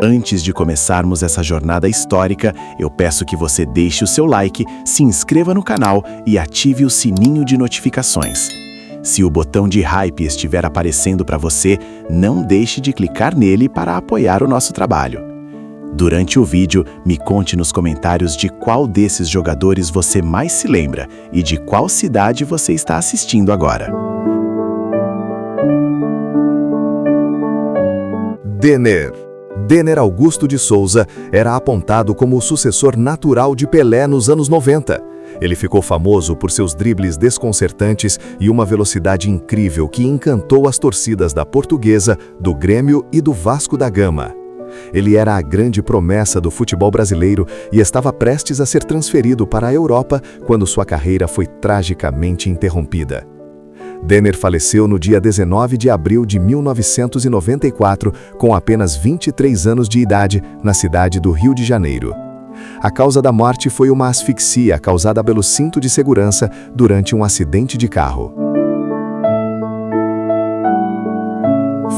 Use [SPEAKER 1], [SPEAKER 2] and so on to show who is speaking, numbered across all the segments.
[SPEAKER 1] Antes de começarmos essa jornada histórica, eu peço que você deixe o seu like, se inscreva no canal e ative o sininho de notificações. Se o botão de hype estiver aparecendo para você, não deixe de clicar nele para apoiar o nosso trabalho. Durante o vídeo, me conte nos comentários de qual desses jogadores você mais se lembra e de qual cidade você está assistindo agora.
[SPEAKER 2] Denner Augusto de Souza era apontado como o sucessor natural de Pelé nos anos 90. Ele ficou famoso por seus dribles desconcertantes e uma velocidade incrível que encantou as torcidas da Portuguesa, do Grêmio e do Vasco da Gama. Ele era a grande promessa do futebol brasileiro e estava prestes a ser transferido para a Europa quando sua carreira foi tragicamente interrompida. Denner faleceu no dia 19 de abril de 1994, com apenas 23 anos de idade, na cidade do Rio de Janeiro. A causa da morte foi uma asfixia causada pelo cinto de segurança durante um acidente de carro.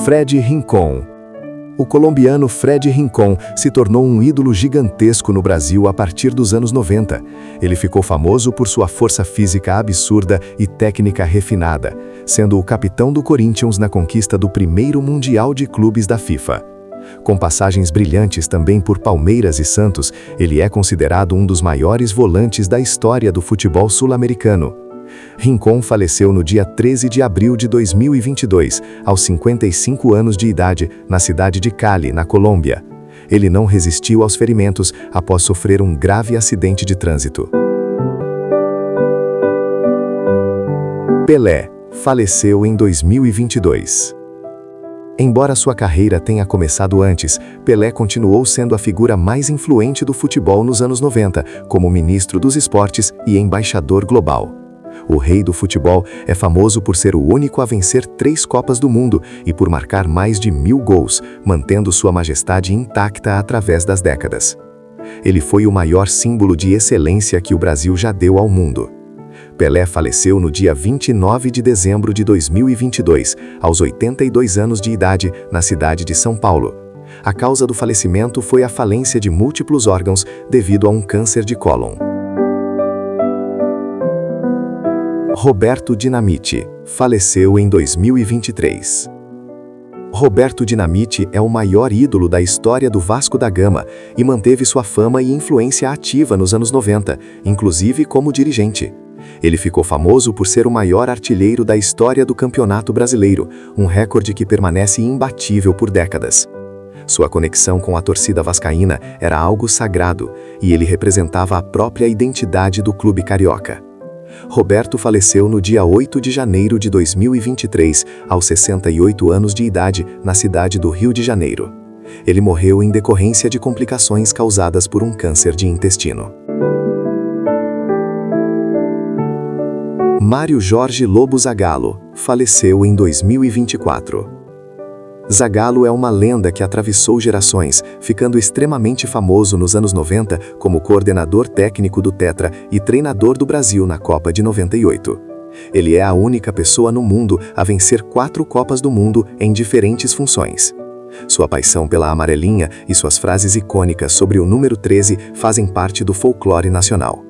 [SPEAKER 2] Fred Rincón. O colombiano Fred Rincón se tornou um ídolo gigantesco no Brasil a partir dos anos 90. Ele ficou famoso por sua força física absurda e técnica refinada, sendo o capitão do Corinthians na conquista do primeiro Mundial de Clubes da FIFA. Com passagens brilhantes também por Palmeiras e Santos, ele é considerado um dos maiores volantes da história do futebol sul-americano. Rincón faleceu no dia 13 de abril de 2022, aos 55 anos de idade, na cidade de Cali, na Colômbia. Ele não resistiu aos ferimentos após sofrer um grave acidente de trânsito. Pelé faleceu em 2022. Embora sua carreira tenha começado antes, Pelé continuou sendo a figura mais influente do futebol nos anos 90, como ministro dos esportes e embaixador global. O rei do futebol é famoso por ser o único a vencer 3 Copas do Mundo e por marcar mais de 1000 gols, mantendo sua majestade intacta através das décadas. Ele foi o maior símbolo de excelência que o Brasil já deu ao mundo. Pelé faleceu no dia 29 de dezembro de 2022, aos 82 anos de idade, na cidade de São Paulo. A causa do falecimento foi a falência de múltiplos órgãos devido a um câncer de cólon. Roberto Dinamite faleceu em 2023. Roberto Dinamite é o maior ídolo da história do Vasco da Gama e manteve sua fama e influência ativa nos anos 90, inclusive como dirigente. Ele ficou famoso por ser o maior artilheiro da história do Campeonato Brasileiro, um recorde que permanece imbatível por décadas. Sua conexão com a torcida vascaína era algo sagrado e ele representava a própria identidade do clube carioca. Roberto faleceu no dia 8 de janeiro de 2023, aos 68 anos de idade, na cidade do Rio de Janeiro. Ele morreu em decorrência de complicações causadas por um câncer de intestino. Mário Jorge Lobo Zagallo faleceu em 2024. Zagallo é uma lenda que atravessou gerações, ficando extremamente famoso nos anos 90 como coordenador técnico do Tetra e treinador do Brasil na Copa de 98. Ele é a única pessoa no mundo a vencer 4 Copas do Mundo em diferentes funções. Sua paixão pela amarelinha e suas frases icônicas sobre o número 13 fazem parte do folclore nacional.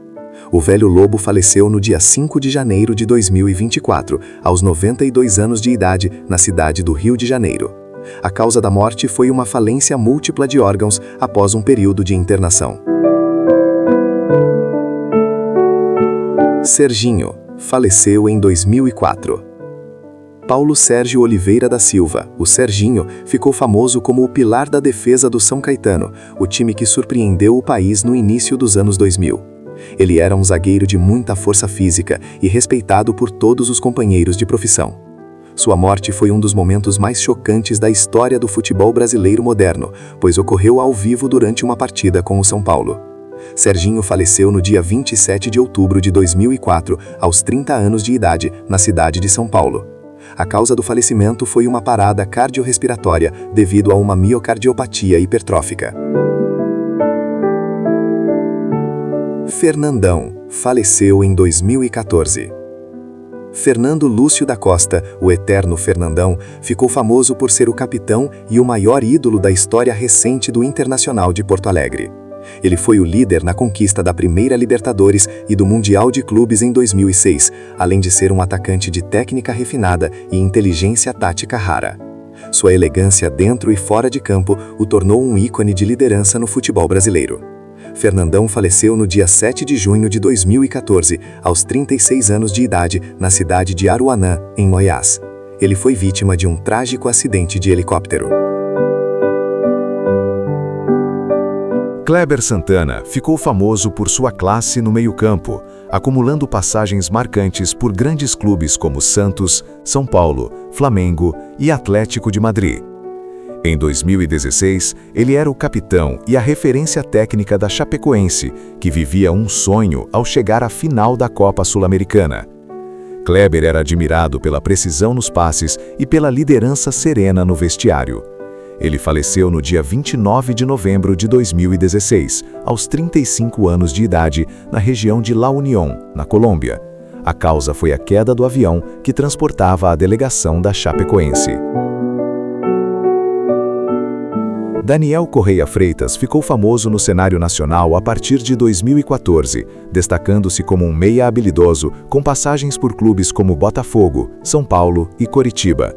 [SPEAKER 2] O velho Lobo faleceu no dia 5 de janeiro de 2024, aos 92 anos de idade, na cidade do Rio de Janeiro. A causa da morte foi uma falência múltipla de órgãos após um período de internação. Serginho faleceu em 2004. Paulo Sérgio Oliveira da Silva, o Serginho, ficou famoso como o pilar da defesa do São Caetano, o time que surpreendeu o país no início dos anos 2000. Ele era um zagueiro de muita força física e respeitado por todos os companheiros de profissão. Sua morte foi um dos momentos mais chocantes da história do futebol brasileiro moderno, pois ocorreu ao vivo durante uma partida com o São Paulo. Serginho faleceu no dia 27 de outubro de 2004, aos 30 anos de idade, na cidade de São Paulo. A causa do falecimento foi uma parada cardiorrespiratória devido a uma miocardiopatia hipertrófica. Fernandão faleceu em 2014. Fernando Lúcio da Costa, o eterno Fernandão, ficou famoso por ser o capitão e o maior ídolo da história recente do Internacional de Porto Alegre. Ele foi o líder na conquista da primeira Libertadores e do Mundial de Clubes em 2006, além de ser um atacante de técnica refinada e inteligência tática rara. Sua elegância dentro e fora de campo o tornou um ícone de liderança no futebol brasileiro. Fernandão faleceu no dia 7 de junho de 2014, aos 36 anos de idade, na cidade de Aruanã, em Goiás. Ele foi vítima de um trágico acidente de helicóptero.
[SPEAKER 3] Kleber Santana ficou famoso por sua classe no meio-campo, acumulando passagens marcantes por grandes clubes como Santos, São Paulo, Flamengo e Atlético de Madrid. Em 2016, ele era o capitão e a referência técnica da Chapecoense, que vivia um sonho ao chegar à final da Copa Sul-Americana. Kleber era admirado pela precisão nos passes e pela liderança serena no vestiário. Ele faleceu no dia 29 de novembro de 2016, aos 35 anos de idade, na região de La Unión, na Colômbia. A causa foi a queda do avião que transportava a delegação da Chapecoense. Daniel Correia Freitas ficou famoso no cenário nacional a partir de 2014, destacando-se como um meia habilidoso com passagens por clubes como Botafogo, São Paulo e Coritiba.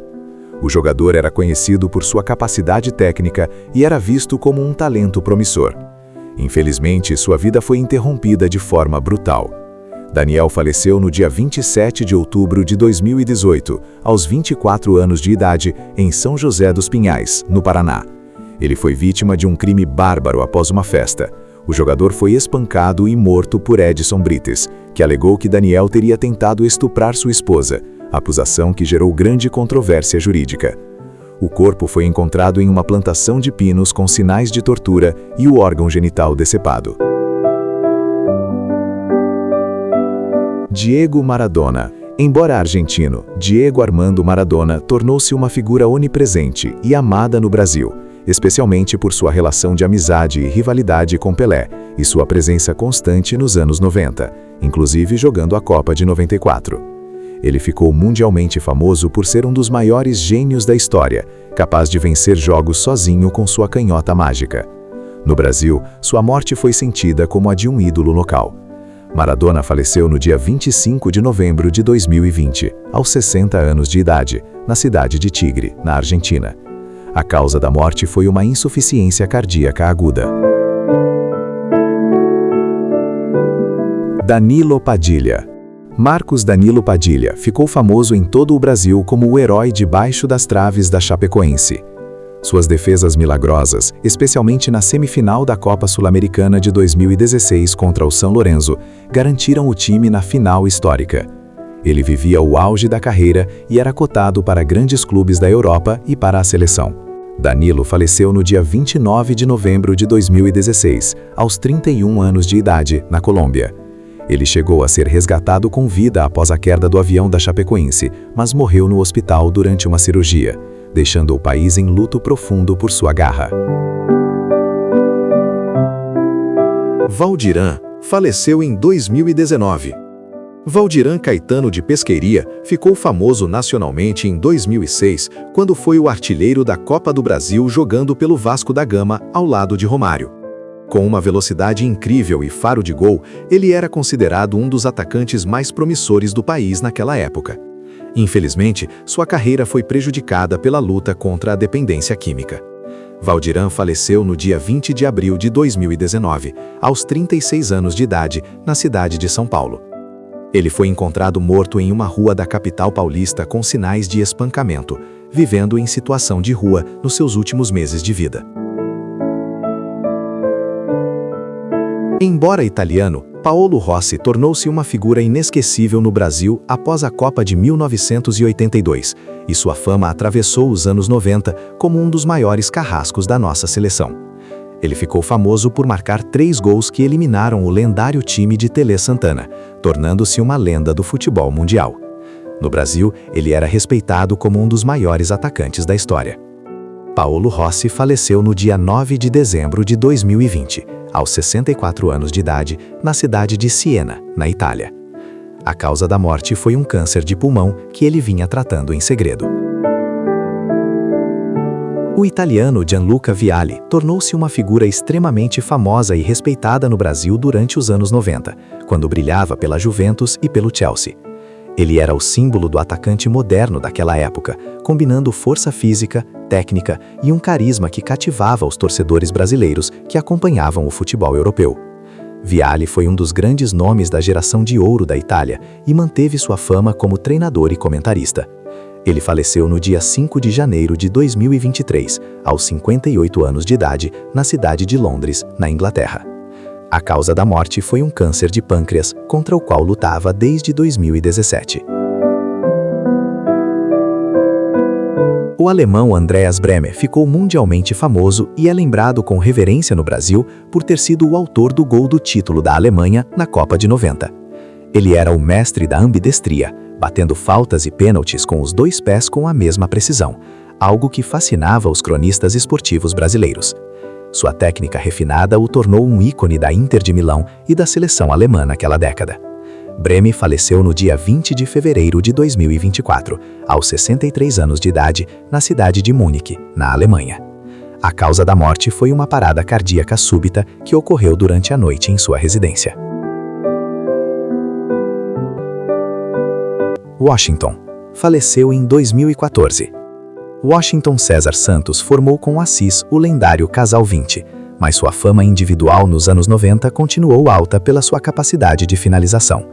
[SPEAKER 3] O jogador era conhecido por sua capacidade técnica e era visto como um talento promissor. Infelizmente, sua vida foi interrompida de forma brutal. Daniel faleceu no dia 27 de outubro de 2018, aos 24 anos de idade, em São José dos Pinhais, no Paraná. Ele foi vítima de um crime bárbaro após uma festa. O jogador foi espancado e morto por Edson Brites, que alegou que Daniel teria tentado estuprar sua esposa, acusação que gerou grande controvérsia jurídica. O corpo foi encontrado em uma plantação de pinos com sinais de tortura e o órgão genital decepado. Diego Maradona. Embora argentino, Diego Armando Maradona tornou-se uma figura onipresente e amada no Brasil, especialmente por sua relação de amizade e rivalidade com Pelé e sua presença constante nos anos 90, inclusive jogando a Copa de 94. Ele ficou mundialmente famoso por ser um dos maiores gênios da história, capaz de vencer jogos sozinho com sua canhota mágica. No Brasil, sua morte foi sentida como a de um ídolo local. Maradona faleceu no dia 25 de novembro de 2020, aos 60 anos de idade, na cidade de Tigre, na Argentina. A causa da morte foi uma insuficiência cardíaca aguda. Danilo Padilha. Marcos Danilo Padilha ficou famoso em todo o Brasil como o herói debaixo das traves da Chapecoense. Suas defesas milagrosas, especialmente na semifinal da Copa Sul-Americana de 2016 contra o São Lourenço, garantiram o time na final histórica. Ele vivia o auge da carreira e era cotado para grandes clubes da Europa e para a seleção. Danilo faleceu no dia 29 de novembro de 2016, aos 31 anos de idade, na Colômbia. Ele chegou a ser resgatado com vida após a queda do avião da Chapecoense, mas morreu no hospital durante uma cirurgia, deixando o país em luto profundo por sua garra.
[SPEAKER 4] Valdirã faleceu em 2019. Valdirã Caetano de Pesqueiria ficou famoso nacionalmente em 2006, quando foi o artilheiro da Copa do Brasil jogando pelo Vasco da Gama ao lado de Romário. Com uma velocidade incrível e faro de gol, ele era considerado um dos atacantes mais promissores do país naquela época. Infelizmente, sua carreira foi prejudicada pela luta contra a dependência química. Valdirã faleceu no dia 20 de abril de 2019, aos 36 anos de idade, na cidade de São Paulo. Ele foi encontrado morto em uma rua da capital paulista com sinais de espancamento, vivendo em situação de rua nos seus últimos meses de vida. Embora italiano, Paolo Rossi tornou-se uma figura inesquecível no Brasil após a Copa de 1982, e sua fama atravessou os anos 90 como um dos maiores carrascos da nossa seleção. Ele ficou famoso por marcar 3 gols que eliminaram o lendário time de Tele Santana, tornando-se uma lenda do futebol mundial. No Brasil, ele era respeitado como um dos maiores atacantes da história. Paolo Rossi faleceu no dia 9 de dezembro de 2020, aos 64 anos de idade, na cidade de Siena, na Itália.
[SPEAKER 2] A causa da morte foi um câncer de pulmão que ele vinha tratando em segredo. O italiano Gianluca Vialli tornou-se uma figura extremamente famosa e respeitada no Brasil durante os anos 90, quando brilhava pela Juventus e pelo Chelsea. Ele era o símbolo do atacante moderno daquela época, combinando força física, técnica e um carisma que cativava os torcedores brasileiros que acompanhavam o futebol europeu. Vialli foi um dos grandes nomes da geração de ouro da Itália e manteve sua fama como treinador e comentarista. Ele faleceu no dia 5 de janeiro de 2023, aos 58 anos de idade, na cidade de Londres, na Inglaterra. A causa da morte foi um câncer de pâncreas, contra o qual lutava desde 2017. O alemão Andreas Brehme ficou mundialmente famoso e é lembrado com reverência no Brasil por ter sido o autor do gol do título da Alemanha na Copa de 90. Ele era o mestre da ambidestria, batendo faltas e pênaltis com os dois pés com a mesma precisão, algo que fascinava os cronistas esportivos brasileiros. Sua técnica refinada o tornou um ícone da Inter de Milão e da seleção alemã naquela década. Brehme faleceu no dia 20 de fevereiro de 2024, aos 63 anos de idade, na cidade de Munique, na Alemanha. A causa da morte foi uma parada cardíaca súbita que ocorreu durante a noite em sua residência. Washington. Faleceu em 2014. Washington César Santos formou com Assis o lendário Casal 20, mas sua fama individual nos anos 90 continuou alta pela sua capacidade de finalização.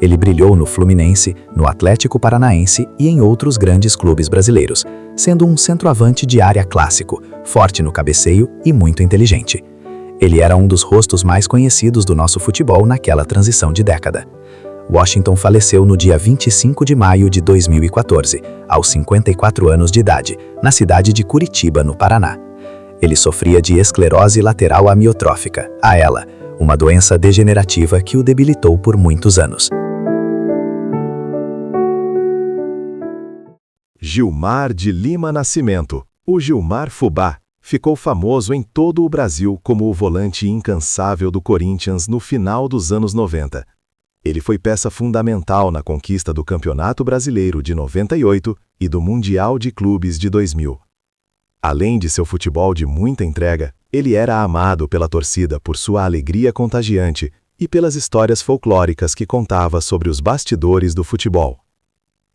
[SPEAKER 2] Ele brilhou no Fluminense, no Atlético Paranaense e em outros grandes clubes brasileiros, sendo um centroavante de área clássico, forte no cabeceio e muito inteligente. Ele era um dos rostos mais conhecidos do nosso futebol naquela transição de década. Washington faleceu no dia 25 de maio de 2014, aos 54 anos de idade, na cidade de Curitiba, no Paraná. Ele sofria de esclerose lateral amiotrófica, ALA, uma doença degenerativa que o debilitou por muitos anos.
[SPEAKER 1] Gilmar de Lima Nascimento, o Gilmar Fubá, ficou famoso em todo o Brasil como o volante incansável do Corinthians no final dos anos 90. Ele foi peça fundamental na conquista do Campeonato Brasileiro de 98 e do Mundial de Clubes de 2000. Além de seu futebol de muita entrega, ele era amado pela torcida por sua alegria contagiante e pelas histórias folclóricas que contava sobre os bastidores do futebol.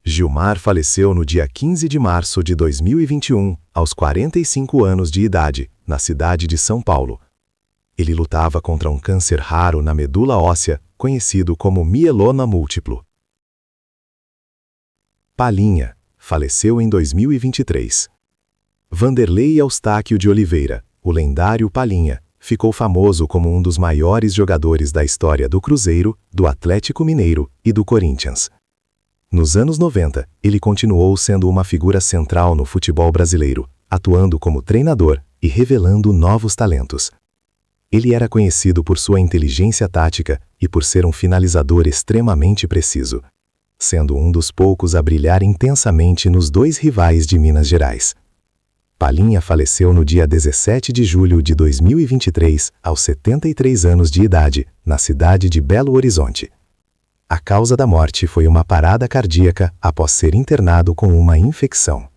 [SPEAKER 1] Gilmar faleceu no dia 15 de março de 2021, aos 45 anos de idade, na cidade de São Paulo. Ele lutava contra um câncer raro na medula óssea, conhecido como mieloma múltiplo. Palinha faleceu em 2023. Vanderlei Eustáquio de Oliveira, o lendário Palinha, ficou famoso como um dos maiores jogadores da história do Cruzeiro, do Atlético Mineiro e do Corinthians. Nos anos 90, ele continuou sendo uma figura central no futebol brasileiro, atuando como treinador e revelando novos talentos. Ele era conhecido por sua inteligência tática e por ser um finalizador extremamente preciso, sendo um dos poucos a brilhar intensamente nos dois rivais de Minas Gerais. Palinha faleceu no dia 17 de julho de 2023, aos 73 anos de idade, na cidade de Belo Horizonte. A causa da morte foi uma parada cardíaca após ser internado com uma infecção.